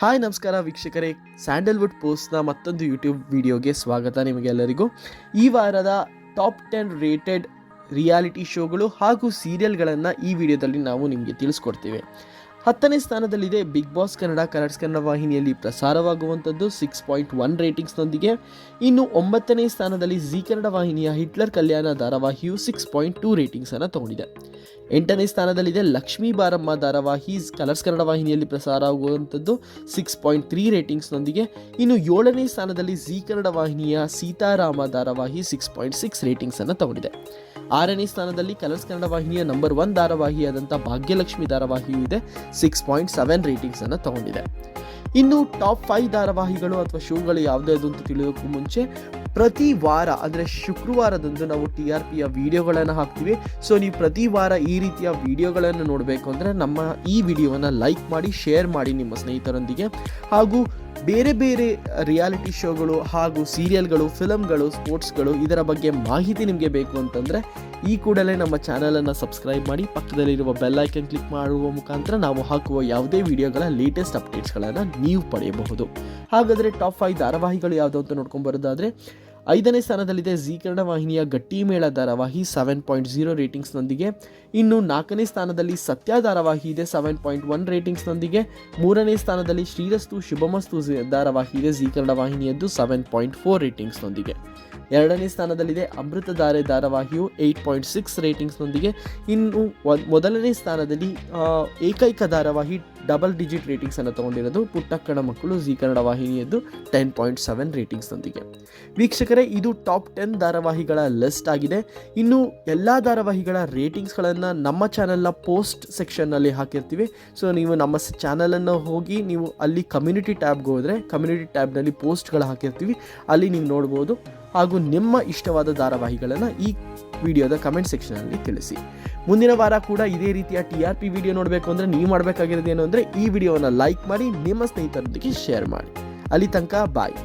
Hi ನಮಸ್ಕಾರ ವೀಕ್ಷಕರೇ, Sandalwood ಪೋಸ್ಟ್ನ ಮತ್ತೊಂದು ಯೂಟ್ಯೂಬ್ ವಿಡಿಯೋಗೆ ಸ್ವಾಗತ. ನಿಮಗೆಲ್ಲರಿಗೂ ಈ ವಾರದ ಟಾಪ್ 10 ರೇಟೆಡ್ ರಿಯಾಲಿಟಿ ಶೋಗಳು ಹಾಗೂ ಸೀರಿಯಲ್ಗಳನ್ನು ಈ ವಿಡಿಯೋದಲ್ಲಿ ನಾವು ನಿಮಗೆ ತಿಳಿಸ್ಕೊಡ್ತೀವಿ. 10ನೇ ಸ್ಥಾನದಲ್ಲಿದೆ Bigg Boss Kannada. Colors Kannada ವಾಹಿನಿಯಲ್ಲಿ ಪ್ರಸಾರವಾಗುವಂಥದ್ದು 6.1 ರೇಟಿಂಗ್ಸ್ನೊಂದಿಗೆ. ಇನ್ನು 9ನೇ ಸ್ಥಾನದಲ್ಲಿ ಜಿ ಕನ್ನಡ ವಾಹಿನಿಯ ಹಿಟ್ಲರ್ ಕಲ್ಯಾಣ ಧಾರಾವಾಹಿಯು 6.2 ರೇಟಿಂಗ್ಸನ್ನು ತಗೊಂಡಿದೆ. 8ನೇ ಸ್ಥಾನದಲ್ಲಿದೆ ಲಕ್ಷ್ಮೀ ಬಾರಮ್ಮ ಧಾರಾವಾಹಿ. ಕಲರ್ಸ್ ಕನ್ನಡ ವಾಹಿನಿಯಲ್ಲಿ ಪ್ರಸಾರ ಆಗುವಂಥದ್ದು 6.3 ರೇಟಿಂಗ್ಸ್ನೊಂದಿಗೆ. ಇನ್ನು 7ನೇ ಸ್ಥಾನದಲ್ಲಿ ಜಿ ಕನ್ನಡ ವಾಹಿನಿಯ ಸೀತಾರಾಮ ಧಾರಾವಾಹಿ 6.6 ರೇಟಿಂಗ್ಸನ್ನು ತಗೊಂಡಿದೆ. 6ನೇ ಸ್ಥಾನದಲ್ಲಿ ಕಲರ್ಸ್ ಕನ್ನಡ ವಾಹಿನಿಯ ನಂಬರ್ 1 ಧಾರಾವಾಹಿಯಾದಂಥ ಭಾಗ್ಯಲಕ್ಷ್ಮಿ ಧಾರಾವಾಹಿಯು ಇದೆ, 6.7 ರೇಟಿಂಗ್ಸನ್ನು ತಗೊಂಡಿದೆ. ಇನ್ನು ಟಾಪ್ 5 ಧಾರಾವಾಹಿಗಳು ಅಥವಾ ಶೋಗಳು ಯಾವುದೇ ಅದು ಅಂತ ತಿಳಿಯೋಕ್ಕೂ ಮುಂಚೆ ಪ್ರತಿ ವಾರ ಅಂದರೆ ಶುಕ್ರವಾರದಂದು ನಾವು TRPಯ ವಿಡಿಯೋಗಳನ್ನು ಹಾಕ್ತೀವಿ. ಸೊ ನೀವು ಪ್ರತಿ ವಾರ ಈ ರೀತಿಯ ವಿಡಿಯೋಗಳನ್ನು ನೋಡಬೇಕು ಅಂದರೆ ನಮ್ಮ ಈ ವಿಡಿಯೋವನ್ನು ಲೈಕ್ ಮಾಡಿ, ಶೇರ್ ಮಾಡಿ ನಿಮ್ಮ ಸ್ನೇಹಿತರೊಂದಿಗೆ. ಹಾಗೂ ಬೇರೆ ಬೇರೆ ರಿಯಾಲಿಟಿ ಶೋಗಳು ಹಾಗೂ ಸೀರಿಯಲ್ಗಳು, ಫಿಲಮ್ಗಳು, ಸ್ಪೋರ್ಟ್ಸ್ಗಳು ಇದರ ಬಗ್ಗೆ ಮಾಹಿತಿ ನಿಮಗೆ ಬೇಕು ಅಂತಂದರೆ ಈ ಕೂಡಲೇ ನಮ್ಮ ಚಾನಲನ್ನು ಸಬ್ಸ್ಕ್ರೈಬ್ ಮಾಡಿ, ಪಕ್ಕದಲ್ಲಿರುವ ಬೆಲ್ ಐಕನ್ ಕ್ಲಿಕ್ ಮಾಡುವ ಮುಖಾಂತರ ನಾವು ಹಾಕುವ ಯಾವುದೇ ವಿಡಿಯೋಗಳ ಲೇಟೆಸ್ಟ್ ಅಪ್ಡೇಟ್ಸ್ಗಳನ್ನು ನೀವು ಪಡೆಯಬಹುದು. ಹಾಗಾದರೆ ಟಾಪ್ 5 ಧಾರಾವಾಹಿಗಳು ಯಾವುದು ಅಂತ ನೋಡ್ಕೊಂಡ್ಬರೋದಾದರೆ 5ನೇ ಸ್ಥಾನದಲ್ಲಿದೆ ಜಿ ಕನ್ನಡ ವಾಹಿನಿಯ ಗಟ್ಟಿ ಮೇಳ ಧಾರಾವಾಹಿ 7.0 ರೇಟಿಂಗ್ಸ್ನೊಂದಿಗೆ. ಇನ್ನು 4ನೇ ಸ್ಥಾನದಲ್ಲಿ ಸತ್ಯ ಧಾರಾವಾಹಿ ಇದೆ 7.1 ರೇಟಿಂಗ್ಸ್ನೊಂದಿಗೆ. 3ನೇ ಸ್ಥಾನದಲ್ಲಿ ಶ್ರೀರಸ್ತು ಶುಭಮಸ್ತು ಧಾರಾವಾಹಿ ಇದೆ ಜಿ ಕನ್ನಡ ವಾಹಿನಿಯದ್ದು 7.4 ರೇಟಿಂಗ್ಸ್ನೊಂದಿಗೆ. 2ನೇ ಸ್ಥಾನದಲ್ಲಿದೆ ಅಮೃತಧಾರೆ ಧಾರಾವಾಹಿಯು 8.6 ರೇಟಿಂಗ್ಸ್ನೊಂದಿಗೆ. ಇನ್ನು 1ನೇ ಸ್ಥಾನದಲ್ಲಿ ಏಕೈಕ ಧಾರಾವಾಹಿ ಡಬಲ್ ಡಿಜಿಟ್ ರೇಟಿಂಗ್ಸನ್ನು ತಗೊಂಡಿರೋದು ಪುಟ್ಟಕ್ಕಣ ಮಕ್ಕಳು ಜಿ ಕನ್ನಡ ವಾಹಿನಿಯದ್ದು 10.7 ರೇಟಿಂಗ್ಸ್ನೊಂದಿಗೆ. ವೀಕ್ಷಕರೇ, ಇದು ಟಾಪ್ 10 ಧಾರಾವಾಹಿಗಳ ಲಿಸ್ಟ್ ಆಗಿದೆ. ಇನ್ನು ಎಲ್ಲ ಧಾರಾವಾಹಿಗಳ ರೇಟಿಂಗ್ಸ್ಗಳನ್ನು ನಮ್ಮ ಚಾನಲ್ನ ಪೋಸ್ಟ್ ಸೆಕ್ಷನ್ನಲ್ಲಿ ಹಾಕಿರ್ತೀವಿ. ಸೊ ನೀವು ನಮ್ಮ ಚಾನಲನ್ನು ಹೋಗಿ ನೀವು ಅಲ್ಲಿ ಕಮ್ಯುನಿಟಿ ಟ್ಯಾಬ್ಗೆ ಹೋದರೆ ಕಮ್ಯುನಿಟಿ ಟ್ಯಾಬ್ನಲ್ಲಿ ಪೋಸ್ಟ್ಗಳು ಹಾಕಿರ್ತೀವಿ, ಅಲ್ಲಿ ನೀವು ನೋಡ್ಬೋದು. ಹಾಗೂ ನಿಮ್ಮ ಇಷ್ಟವಾದ ಧಾರಾವಾಹಿಗಳನ್ನು ಈ ವಿಡಿಯೋದ ಕಮೆಂಟ್ ಸೆಕ್ಷನಲ್ಲಿ ತಿಳಿಸಿ. ಮುಂದಿನ ವಾರ ಕೂಡ ಇದೇ ರೀತಿಯ TRP ವಿಡಿಯೋ ನೋಡಬೇಕು ಅಂದರೆ ನೀವು ಮಾಡಬೇಕಾಗಿರೋದು ಏನು ಅಂದರೆ ಈ ವಿಡಿಯೋವನ್ನು ಲೈಕ್ ಮಾಡಿ, ನಿಮ್ಮ ಸ್ನೇಹಿತರೊಂದಿಗೆ ಶೇರ್ ಮಾಡಿ. ಅಲ್ಲಿ ತನಕ ಬಾಯ್.